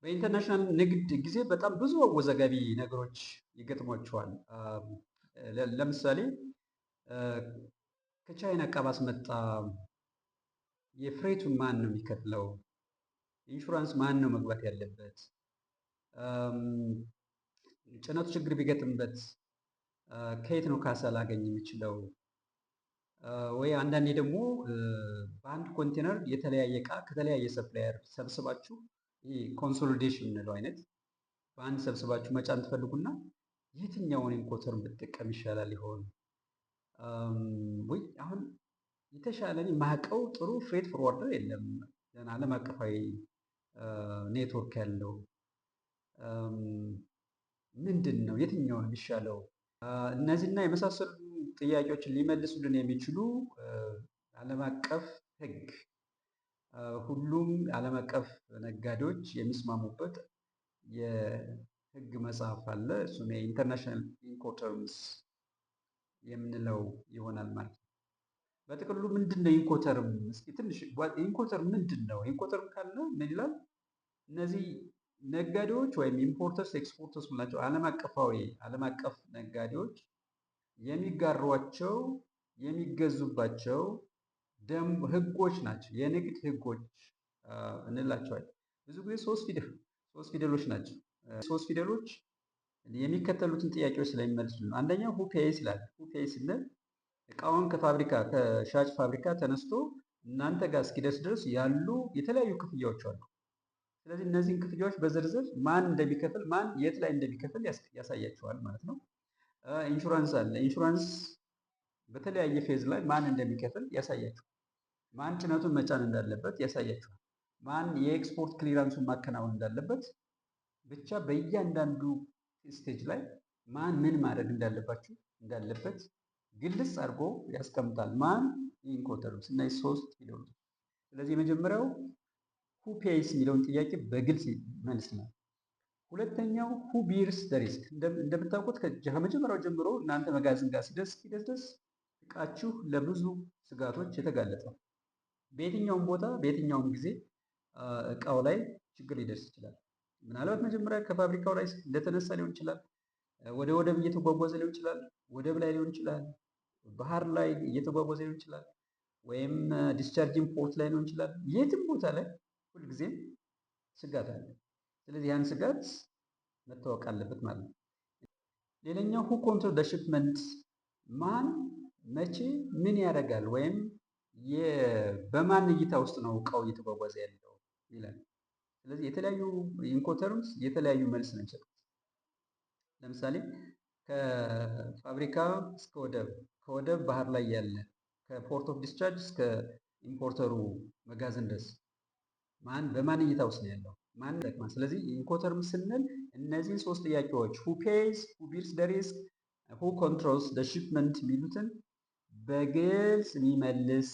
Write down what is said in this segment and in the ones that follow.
በኢንተርናሽናል ንግድ ጊዜ በጣም ብዙ አወዛጋቢ ነገሮች ይገጥሟቸዋል። ለምሳሌ ከቻይና እቃ ባስመጣ የፍሬቱን ማን ነው የሚከፍለው? ኢንሹራንስ ማን ነው መግባት ያለበት? ጭነቱ ችግር ቢገጥምበት ከየት ነው ካሳ ላገኝ የምችለው? ወይ አንዳንዴ ደግሞ በአንድ ኮንቴነር የተለያየ እቃ ከተለያየ ሰፕላየር ሰብስባችሁ ይህ ኮንሶሊዴሽን የምንለው አይነት በአንድ ሰብስባችሁ መጫን ትፈልጉና የትኛውን ኢንኮተር ብጠቀም ይሻላል ይሆን? ወይ አሁን የተሻለ የማውቀው ጥሩ ፍሬት ፎርዋርደር የለም፣ ዓለም አቀፋዊ ኔትወርክ ያለው ምንድን ነው የትኛውን የሚሻለው? እነዚህና የመሳሰሉ ጥያቄዎችን ሊመልሱልን የሚችሉ ዓለም አቀፍ ሕግ ሁሉም ዓለም አቀፍ ነጋዴዎች የሚስማሙበት የሕግ መጽሐፍ አለ። እሱም የኢንተርናሽናል ኢንኮተርምስ የምንለው ይሆናል ማለት ነው። በጥቅሉ ምንድን ነው ኢንኮተርም? እስኪ ትንሽ ኢንኮተርም ምንድን ነው? ኢንኮተርም ካለ ምን ይላል? እነዚህ ነጋዴዎች ወይም ኢምፖርተርስ ኤክስፖርተርስ ናቸው። ዓለም አቀፍ ነጋዴዎች የሚጋሯቸው የሚገዙባቸው ህጎች ናቸው። የንግድ ህጎች እንላቸዋለን። ብዙ ጊዜ ሶስት ፊደሎች ናቸው። ሶስት ፊደሎች የሚከተሉትን ጥያቄዎች ስለሚመልሱ ነው። አንደኛው ሁ ፔይስ ይላል። ሁ ፔይስ ስንል እቃውን ከሻጭ ፋብሪካ ተነስቶ እናንተ ጋር እስኪደርስ ድረስ ያሉ የተለያዩ ክፍያዎች አሉ። ስለዚህ እነዚህን ክፍያዎች በዝርዝር ማን እንደሚከፍል ማን የት ላይ እንደሚከፍል ያሳያቸዋል ማለት ነው። ኢንሹራንስ አለ። ኢንሹራንስ በተለያየ ፌዝ ላይ ማን እንደሚከፍል ያሳያቸዋል። ማን ጭነቱን መጫን እንዳለበት ያሳያቸዋል። ማን የኤክስፖርት ክሊራንሱን ማከናወን እንዳለበት፣ ብቻ በእያንዳንዱ ስቴጅ ላይ ማን ምን ማድረግ እንዳለበት ግልጽ አድርጎ ያስቀምጣል። ማን ኢንኮተርምስ እና ሶስት ፊደሎች። ስለዚህ የመጀመሪያው ሁ ፔይስ የሚለውን ጥያቄ በግልጽ ይመልስናል። ሁለተኛው ሁ ቢርስ ደ ሪስክ። እንደምታውቁት ከመጀመሪያው ጀምሮ እናንተ መጋዘን ጋር ሲደርስ ድረስ እቃችሁ ለብዙ ስጋቶች የተጋለጠ ነው። በየትኛውም ቦታ በየትኛውም ጊዜ እቃው ላይ ችግር ሊደርስ ይችላል። ምናልባት መጀመሪያ ከፋብሪካው ላይ እንደተነሳ ሊሆን ይችላል። ወደ ወደብ እየተጓጓዘ ሊሆን ይችላል። ወደብ ላይ ሊሆን ይችላል። ባህር ላይ እየተጓጓዘ ሊሆን ይችላል። ወይም ዲስቻርጂንግ ፖርት ላይ ሊሆን ይችላል። የትም ቦታ ላይ ሁልጊዜም ስጋት አለ። ስለዚህ ያን ስጋት መታወቅ አለበት ማለት ነው። ሌላኛው ሁ ኮንትሮል ዘ ሺፕመንት፣ ማን መቼ ምን ያደርጋል ወይም በማን እይታ ውስጥ ነው እቃው እየተጓጓዘ ያለው ይላል። ስለዚህ የተለያዩ ኢንኮተርምስ የተለያዩ መልስ ነው የሚሰጡት። ለምሳሌ ከፋብሪካ እስከ ወደብ፣ ከወደብ ባህር ላይ ያለ፣ ከፖርት ኦፍ ዲስቻርጅ እስከ ኢምፖርተሩ መጋዘን ድረስ በማን እይታ ውስጥ ነው ያለው? ማን ይጠቅማል? ስለዚህ ኢንኮተርምስ ስንል እነዚህን ሶስት ጥያቄዎች ሁ ፔይስ፣ ሁ ቢርስ ደ ሪስክ፣ ሁ ኮንትሮልስ ደ ሺፕመንት የሚሉትን በግልጽ የሚመልስ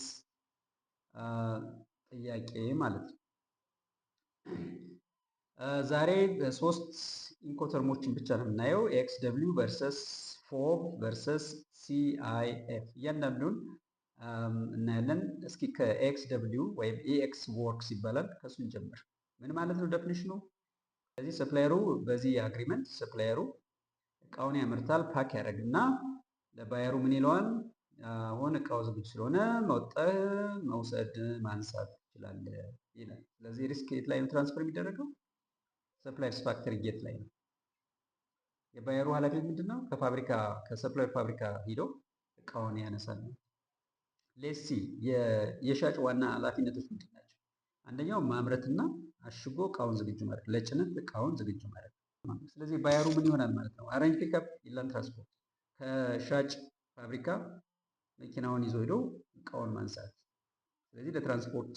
ጥያቄ ማለት ነው። ዛሬ ሶስት ኢንኮተርሞችን ብቻ ነው የምናየው። ኤክስ ደብሊው ቨርሰስ ፎብ ቨርሰስ ሲአይኤፍ እያንዳንዱን እናያለን። እስኪ ከኤክስ ደብሊው ወይም ኤክስ ወርክስ ይባላል ከሱ እንጀምር። ምን ማለት ነው ዴፊኒሽኑ? ስለዚህ ሰፕላየሩ በዚህ አግሪመንት ሰፕላየሩ እቃውን ያመርታል፣ ፓክ ያደርግና ለባየሩ ምን ይለዋል? አሁን እቃው ዝግጁ ስለሆነ መውሰድ ማንሳት ትችላለህ ይላል። ስለዚህ ሪስክ የት ላይ ነው ትራንስፈር የሚደረገው? ሰፕላየርስ ፋክተሪ ጌት ላይ ነው። የባየሩ ኃላፊነት ምንድነው? ከሰፕላየር ፋብሪካ ሂዶ እቃውን ያነሳል። ሌሲ የሻጭ ዋና ኃላፊነቶች ምንድን ናቸው? አንደኛው ማምረትና አሽጎ እቃውን ዝግጁ ማድረግ፣ ለጭነት እቃውን ዝግጁ ማድረግ። ስለዚህ ባየሩ ምን ይሆናል ማለት ነው? አሬንጅ ፒክአፕ ኢንላንድ ትራንስፖርት፣ ከሻጭ ፋብሪካ መኪናውን ይዞ ሄዶ እቃውን ማንሳት። ስለዚህ ለትራንስፖርት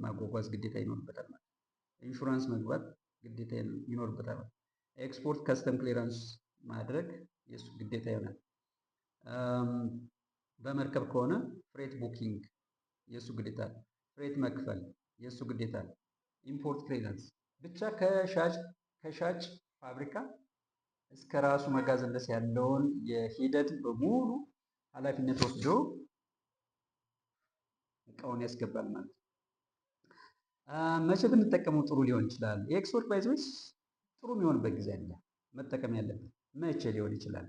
ማጓጓዝ ግዴታ ይኖርበታል ማለት ነው። ኢንሹራንስ መግባት ግዴታ ይኖርበታል ማለት ነው። ኤክስፖርት ከስተም ክሊራንስ ማድረግ የእሱ ግዴታ ይሆናል። በመርከብ ከሆነ ፍሬት ቡኪንግ የእሱ ግዴታ፣ ፍሬት መክፈል የእሱ ግዴታ፣ ኢምፖርት ክሊራንስ። ብቻ ከሻጭ ፋብሪካ እስከ ራሱ መጋዘን ድረስ ያለውን የሂደት በሙሉ ኃላፊነት ወስዶ እቃውን ያስገባል ማለት ነው። መቼ ብንጠቀመው ጥሩ ሊሆን ይችላል? የኤክስፖርት ባይዘዎች ጥሩ የሚሆንበት ጊዜ አለ። መጠቀም ያለብን መቼ ሊሆን ይችላል?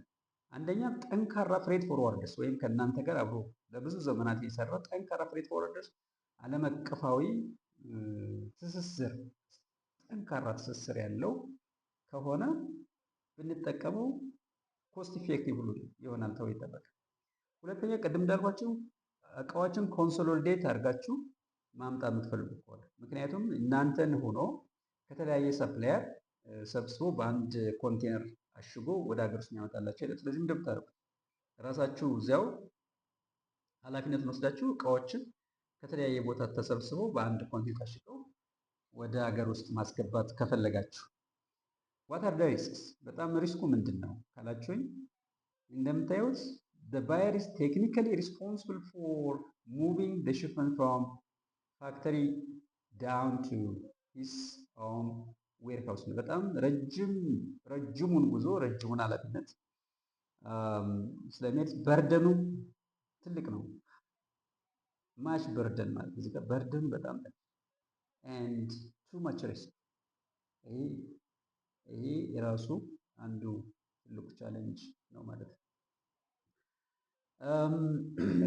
አንደኛ ጠንካራ ፍሬት ፎርዋርደርስ ወይም ከእናንተ ጋር አብሮ ለብዙ ዘመናት የሰራ ጠንካራ ፍሬት ፎርዋርደርስ ዓለም አቀፋዊ ትስስር ጠንካራ ትስስር ያለው ከሆነ ብንጠቀመው ኮስት ኢፌክቲቭ ይሆናል ተብሎ ይጠበቃል። ሁለተኛ ቅድም እንዳልኳችሁ እቃዎችን ኮንሶሊዴት አድርጋችሁ ማምጣት የምትፈልጉ ከሆነ ምክንያቱም እናንተን ሆኖ ከተለያየ ሰፕላየር ሰብስቦ በአንድ ኮንቴነር አሽጎ ወደ ሀገር ውስጥ የሚያመጣላቸው አይደለም። ስለዚህ እንደምታደርጉት ራሳችሁ እዚያው ኃላፊነትን ወስዳችሁ እቃዎችን ከተለያየ ቦታ ተሰብስበው በአንድ ኮንቴነር አሽገው ወደ ሀገር ውስጥ ማስገባት ከፈለጋችሁ ዋት አር ዘ ሪስክስ? በጣም ሪስኩ ምንድን ነው ካላችሁኝ እንደምታዩት the buyer is technically responsible for moving the shipment from factory down to his own warehouse ነው። በጣም ረጅሙን ጉዞ ረጅሙን ኃላፊነት ስለሚሄድ በርደኑ ትልቅ ነው። ማች በርደን ማለት እዚህ ጋር በርደኑ በጣም and too much risk ይሄ የራሱ አንዱ ትልቁ ቻሌንጅ ነው ማለት ነው።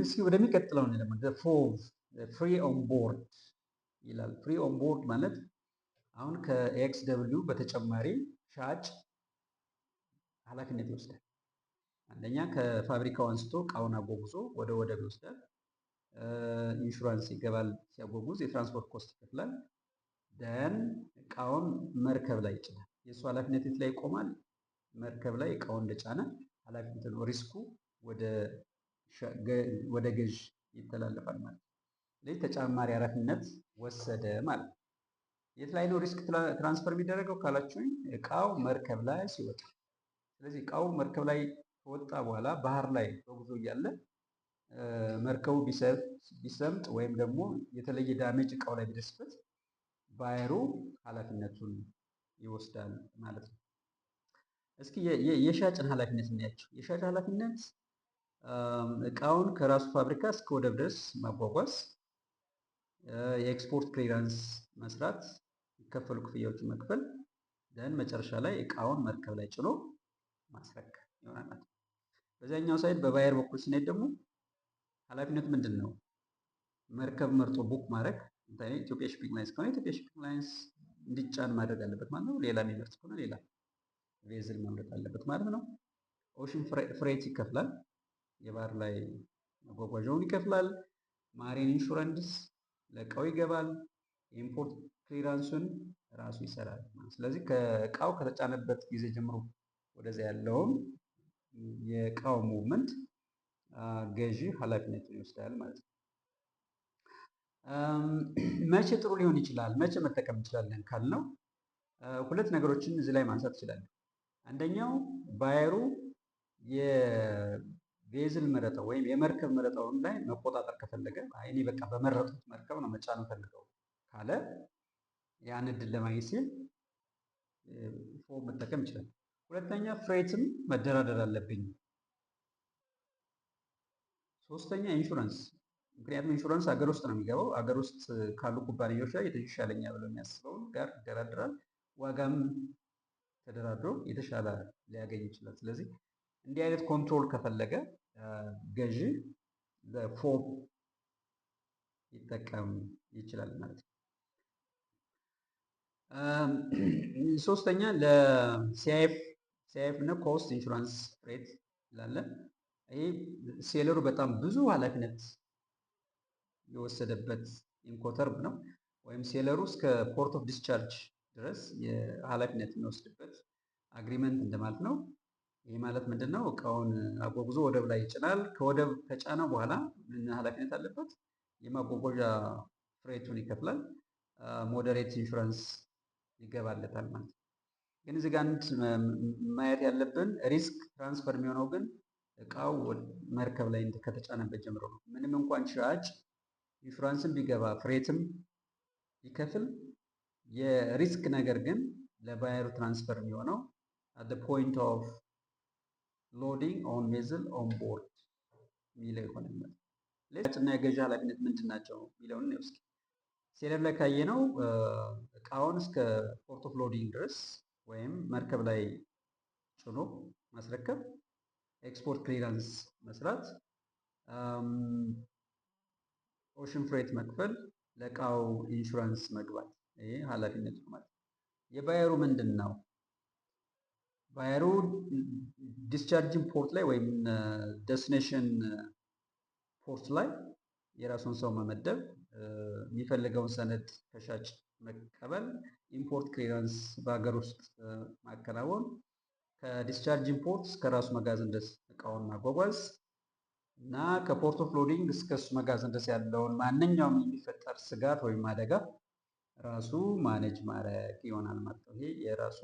እስኪ ወደሚቀጥለው ነው ደግሞ ፍሪ ኦን ቦርድ ይላል። ፍሪ ኦን ቦርድ ማለት አሁን ከኤክስ ደብሊው በተጨማሪ ሻጭ ኃላፊነት ይወስዳል። አንደኛ ከፋብሪካው አንስቶ እቃውን አጓጉዞ ወደ ወደብ ይወስዳል። ኢንሹራንስ ይገባል ሲያጓጉዝ፣ የትራንስፖርት ኮስት ይከፍላል። ደን እቃውን መርከብ ላይ ይጭናል። የእሱ ኃላፊነት ላይ ይቆማል። መርከብ ላይ እቃውን እንደጫነ ኃላፊነት ነው። ሪስኩ ወደ ገዥ ይተላለፋል ማለት ነው። ስለዚህ ተጨማሪ ኃላፊነት ወሰደ ማለት ነው። የት ላይ ነው ሪስክ ትራንስፈር የሚደረገው ካላችሁኝ እቃው መርከብ ላይ ሲወጣ። ስለዚህ እቃው መርከብ ላይ ከወጣ በኋላ ባህር ላይ በጉዞ እያለ መርከቡ ቢሰምጥ ወይም ደግሞ የተለየ ዳሜጅ እቃው ላይ ቢደርስበት ባየሩ ኃላፊነቱን ይወስዳል ማለት ነው። እስኪ የሻጭን ኃላፊነት እናያቸው። የሻጭ ኃላፊነት እቃውን ከራሱ ፋብሪካ እስከ ወደብ ድረስ ማጓጓዝ፣ የኤክስፖርት ክሊራንስ መስራት፣ የሚከፈሉ ክፍያዎችን መክፈል፣ ደን መጨረሻ ላይ እቃውን መርከብ ላይ ጭኖ ማስረከብ ይሆናል ማለት ነው። በዚያኛው ሳይድ በባየር በኩል ስንሄድ ደግሞ ኃላፊነቱ ምንድን ነው? መርከብ መርጦ ቡክ ማድረግ። ኢትዮጵያ ሺፒንግ ላይንስ ከሆነ ኢትዮጵያ ሺፒንግ ላይንስ እንዲጫን ማድረግ አለበት ማለት ነው። ሌላ የሚመርጥ ከሆነ ሌላ ቬዝል መምረጥ አለበት ማለት ነው። ኦሽን ፍሬት ይከፍላል። የባህር ላይ መጓጓዣውን ይከፍላል። ማሪን ኢንሹራንስ ለእቃው ይገባል። የኢምፖርት ክሊራንሱን ራሱ ይሰራል። ስለዚህ ከእቃው ከተጫነበት ጊዜ ጀምሮ ወደዚያ ያለውን የእቃው ሙቭመንት ገዢ ኃላፊነቱን ይወስዳል ማለት ነው። መቼ ጥሩ ሊሆን ይችላል? መቼ መጠቀም እንችላለን ካልነው ሁለት ነገሮችን እዚህ ላይ ማንሳት ይችላል። አንደኛው ባየሩ የቬዝል መረጠው ወይም የመርከብ መረጠውን ላይ መቆጣጠር ከፈለገ እኔ በቃ በመረጡት መርከብ ነው መጫን ፈልገው ካለ ያን እድል ለማግኘት ሲል ፎም መጠቀም ይችላል። ሁለተኛ ፍሬትም መደራደር አለብኝ። ሶስተኛ ኢንሹራንስ፣ ምክንያቱም ኢንሹራንስ ሀገር ውስጥ ነው የሚገባው። ሀገር ውስጥ ካሉ ኩባንያዎች ላይ የተሻለኛ ብለው የሚያስበውን ጋር ይደራደራል። ዋጋም ተደራድሮ የተሻለ ሊያገኝ ይችላል። ስለዚህ እንዲህ አይነት ኮንትሮል ከፈለገ ገዢ ለፎም ይጠቀም ይችላል ማለት ነው። ሶስተኛ ለሲአይኤፍ እና ኮስት ኢንሹራንስ ሬት ይላለን። ይሄ ሴለሩ በጣም ብዙ ኃላፊነት የወሰደበት ኢንኮተርም ነው። ወይም ሴለሩ እስከ ፖርት ኦፍ ዲስቻርጅ ድረስ የኃላፊነት የሚወስድበት አግሪመንት እንደማለት ነው። ይህ ማለት ምንድን ነው? እቃውን አጓጉዞ ወደብ ላይ ይጭናል። ከወደብ ከጫነ በኋላ ምን ኃላፊነት አለበት? የማጓጓዣ ፍሬቱን ይከፍላል። ሞዴሬት ኢንሹራንስ ይገባለታል ማለት ነው። ግን እዚህ ጋር አንድ ማየት ያለብን ሪስክ ትራንስፈር የሚሆነው ግን እቃው መርከብ ላይ ከተጫነበት ጀምሮ ነው። ምንም እንኳን ሻጭ ኢንሹራንስን ቢገባ ፍሬትም ቢከፍል የሪስክ ነገር ግን ለባየሩ ትራንስፈር የሚሆነው at the point of loading on vessel on board የሚለው ይሆናል። ሻጭና የገዢ ኃላፊነት ምንድን ናቸው የሚለውን ነው እስኪ ሴለር ላይ ካየነው እቃውን እስከ ፖርት ኦፍ ሎዲንግ ድረስ ወይም መርከብ ላይ ጭኖ ማስረከብ፣ ኤክስፖርት ክሊራንስ መስራት፣ ኦሽን ፍሬት መክፈል፣ ለእቃው ኢንሹራንስ መግባት፣ ይሄ ኃላፊነት ነው ማለት ነው። የባየሩ ምንድን ነው? ባየሩ ዲስቻርጅን ፖርት ላይ ወይም ዴስቲኔሽን ፖርት ላይ የራሱን ሰው መመደብ፣ የሚፈልገውን ሰነድ ከሻጭ መቀበል፣ ኢምፖርት ክሊራንስ በሀገር ውስጥ ማከናወን፣ ከዲስቻርጅ ኢምፖርት እስከ ራሱ መጋዘን ድረስ እቃውን ማጓጓዝ እና ከፖርት ኦፍ ሎዲንግ እስከ እሱ መጋዘን ድረስ ያለውን ማንኛውም የሚፈጠር ስጋት ወይም አደጋ ራሱ ማኔጅ ማድረግ ይሆናል ማለት ነው። ይሄ የራሱ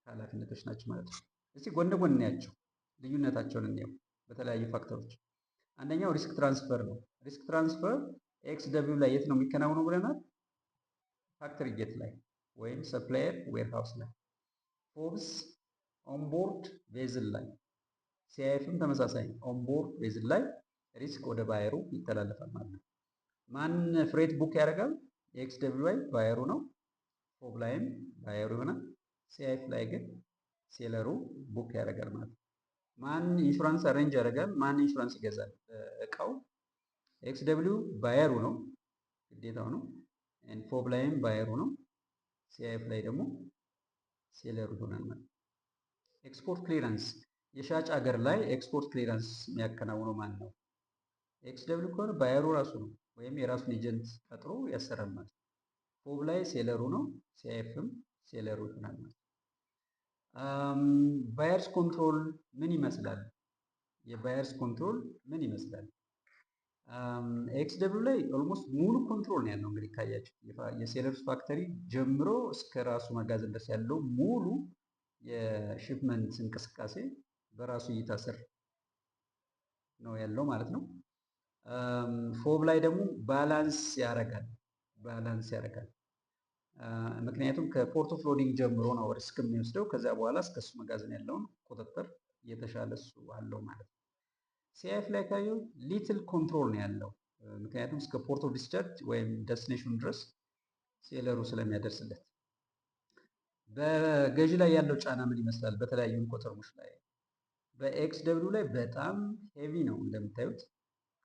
ኃላፊነቶች ናቸው ማለት ነው። እስቲ ጎን ለጎን እናያቸው፣ ልዩነታቸውን እንየው በተለያዩ ፋክተሮች። አንደኛው ሪስክ ትራንስፈር ነው። ሪስክ ትራንስፈር ኤክስ ደብሊው ላይ የት ነው የሚከናወነው ብለናል? ፋክተሪ ጌት ላይ ወይም ሰፕላየር ዌርሃውስ ላይ፣ ፎብስ ኦንቦርድ ቬዝል ላይ፣ ሲአይኤፍም ተመሳሳይ ኦንቦርድ ቬዝል ላይ ሪስክ ወደ ባየሩ ይተላለፋል ማለት ነው። ማን ፍሬት ቡክ ያደርጋል? ኤክስ ደብሊው ላይ ባየሩ ነው። ፎብ ላይም ባየሩ ይሆናል። ሲአይኤፍ ላይ ግን ሴለሩ ቡክ ያደርጋል ማለት ነው። ማን ኢንሹራንስ አሬንጅ ያደርጋል? ማን ኢንሹራንስ ይገዛል? እቃው ኤክስ ደብሊው ባየሩ ነው፣ ግዴታው ነው። ፎብ ላይም ባየሩ ነው። ሲአይኤፍ ላይ ደግሞ ሴለሩ ይሆናል ማለት ነው። ኤክስፖርት ክሊራንስ የሻጭ ሀገር ላይ ኤክስፖርት ክሊራንስ የሚያከናውነው ማን ነው? ኤክስ ደብሊው ከሆነ ባየሩ ራሱ ነው፣ ወይም የራሱን ኤጀንት ቀጥሮ ያሰራል ማለት ነው። ፎብ ላይ ሴለሩ ነው። ሲአይኤፍም ሴለሩ ይሆናል ማለት ነው። ባየርስ ኮንትሮል ምን ይመስላል? የባየርስ ኮንትሮል ምን ይመስላል? ኤክስ ደብሊው ላይ ኦልሞስት ሙሉ ኮንትሮል ነው ያለው። እንግዲህ ካያችሁ የሴለርስ ፋክተሪ ጀምሮ እስከ ራሱ መጋዘን ድረስ ያለው ሙሉ የሺፕመንት እንቅስቃሴ በራሱ እይታ ስር ነው ያለው ማለት ነው። ፎብ ላይ ደግሞ ባላንስ ያደርጋል። ምክንያቱም ከፖርት ኦፍ ሎዲንግ ጀምሮ ነው ሪስክ የሚወስደው። ከዚያ በኋላ እስከ እሱ መጋዘን ያለውን ቁጥጥር እየተሻለ እሱ አለው ማለት ነው። ሲአይኤፍ ላይ ካየው ሊትል ኮንትሮል ነው ያለው። ምክንያቱም እስከ ፖርት ኦፍ ዲስቻርጅ ወይም ዴስቲኔሽኑ ድረስ ሴለሩ ስለሚያደርስለት። በገዢ ላይ ያለው ጫና ምን ይመስላል? በተለያዩ ኢንኮተርሞች ላይ በኤክስ ደብሊው ላይ በጣም ሄቪ ነው እንደምታዩት።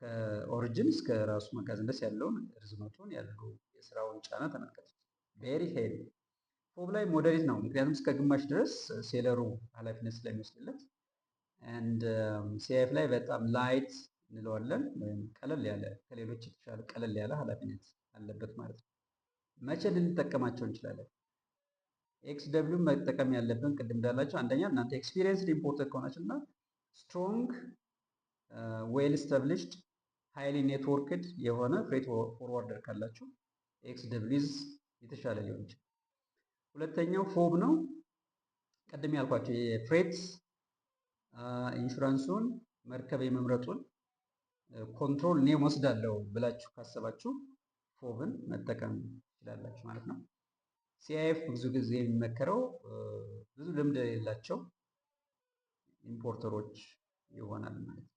ከኦሪጅን እስከ ራሱ መጋዘን ድረስ ያለውን ርዝመቱን ያሉ የስራውን ጫና ተመልከቱ። ቬሪ ሄቪ። ፎብ ላይ ሞዴሬት ነው፣ ምክንያቱም እስከ ግማሽ ድረስ ሴለሩ ኃላፊነት ስለሚወስድለት። አንድ ሲአይኤፍ ላይ በጣም ላይት እንለዋለን፣ ወይም ቀለል ያለ ከሌሎች የተሻለ ቀለል ያለ ኃላፊነት አለበት ማለት ነው። መቼ ልንጠቀማቸው እንችላለን? ኤክስ ደብሊው መጠቀም ያለብን ቅድም እንዳላቸው አንደኛ እናንተ ኤክስፒሪየንስድ ኢምፖርተር ከሆናችሁ እና ስትሮንግ ዌል ስታብሊሽድ ሃይሊ ኔትወርክድ የሆነ ፍሬት ፎርዋርደር ካላችሁ ኤክስ ደብሊውዝ የተሻለ ሊሆን ይችላል። ሁለተኛው ፎብ ነው። ቅድም ያልኳቸው የፍሬት ኢንሹራንሱን መርከብ የመምረጡን ኮንትሮል እኔ ወስዳለሁ ብላችሁ ካሰባችሁ ፎብን መጠቀም ትችላላችሁ ማለት ነው። ሲአይኤፍ ብዙ ጊዜ የሚመከረው ብዙ ልምድ የሌላቸው ኢምፖርተሮች ይሆናል ማለት ነው።